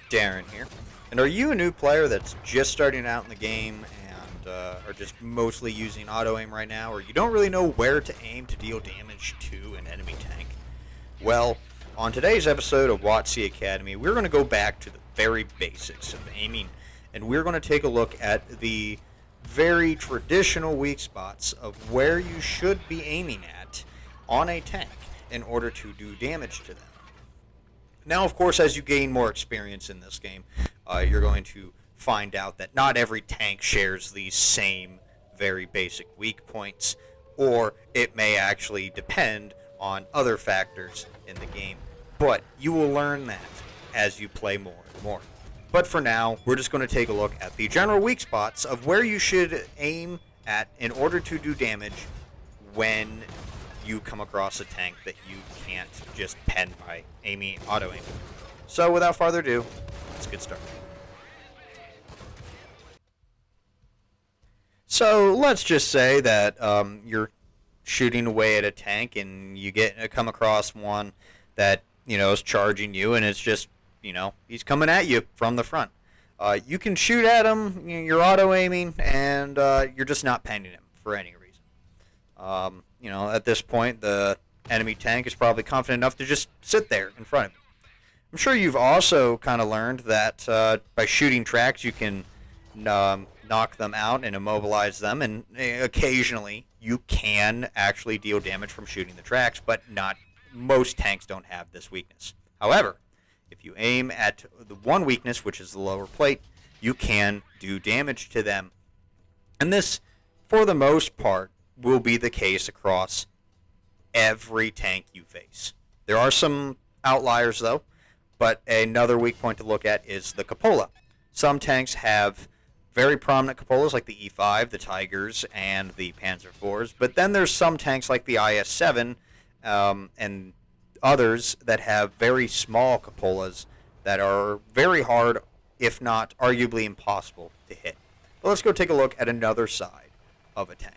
Darren here. And are you a new player that's just starting out in the game and are just mostly using auto aim right now, or you don't really know where to aim to deal damage to an enemy tank? Well, on today's episode of WotC Academy, we're going to go back to the very basics of aiming, and we're going to take a look at the very traditional weak spots of where you should be aiming at on a tank in order to do damage to them. Now, of course, as you gain more experience in this game, you're going to find out that not every tank shares these same very basic weak points, or it may actually depend on other factors in the game. But you will learn that as you play more and more. But for now, we're just going to take a look at the general weak spots of where you should aim at in order to do damage when you come across a tank that you can't just pen by auto aiming. So without further ado, let's get started. So let's just say that you're shooting away at a tank and you come across one that is charging you, and it's just he's coming at you from the front. You can shoot at him. You're auto aiming, and you're just not penning him for any reason. At this point, the enemy tank is probably confident enough to just sit there in front of you. I'm sure you've also kind of learned that by shooting tracks, you can knock them out and immobilize them, and occasionally you can actually deal damage from shooting the tracks, but most tanks don't have this weakness. However, if you aim at the one weakness, which is the lower plate, you can do damage to them. And this, for the most part, will be the case across every tank you face. There are some outliers, though, but another weak point to look at is the cupola. Some tanks have very prominent cupolas like the E5, the Tigers, and the Panzer IVs, but then there's some tanks like the IS-7 and others that have very small cupolas that are very hard, if not arguably impossible, to hit. But let's go take a look at another side of a tank.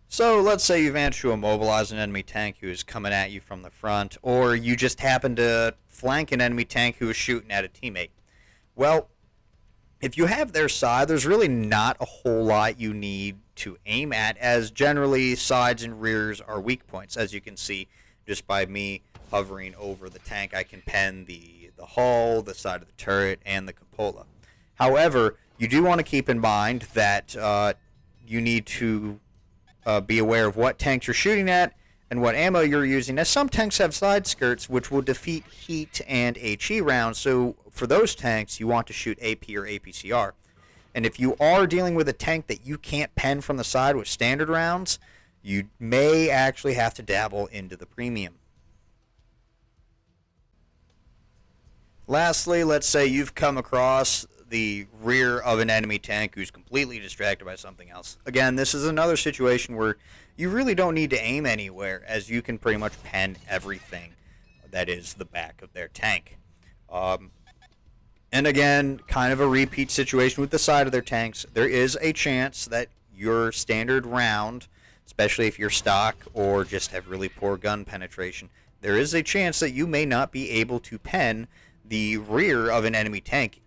So let's say you've managed to immobilize an enemy tank who is coming at you from the front, or you just happen to flank an enemy tank who is shooting at a teammate. Well, if you have their side, there's really not a whole lot you need to aim at, as generally sides and rears are weak points. As you can see, just by me hovering over the tank, I can pen the hull, the side of the turret, and the cupola. However, you do want to keep in mind that you need to be aware of what tanks you're shooting at and what ammo you're using, as some tanks have side skirts which will defeat heat and HE rounds. So for those tanks, you want to shoot AP or APCR. And if you are dealing with a tank that you can't pen from the side with standard rounds, you may actually have to dabble into the premium. Lastly, let's say you've come across the rear of an enemy tank who's completely distracted by something else. Again, this is another situation where you really don't need to aim anywhere, as you can pretty much pen everything that is the back of their tank. And again, kind of a repeat situation with the side of their tanks. There is a chance that your standard round, especially if you're stock or just have really poor gun penetration, there is a chance that you may not be able to pen the rear of an enemy tank,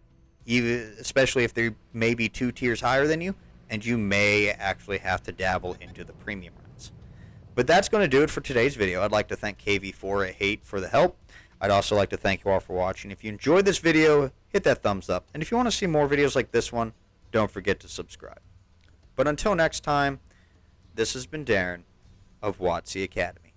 especially if they may be 2 tiers higher than you, and you may actually have to dabble into the premium rounds. But that's going to do it for today's video. I'd like to thank KV4A8 for the help. I'd also like to thank you all for watching. If you enjoyed this video, hit that thumbs up. And if you want to see more videos like this one, don't forget to subscribe. But until next time, this has been Darren of WotC Academy.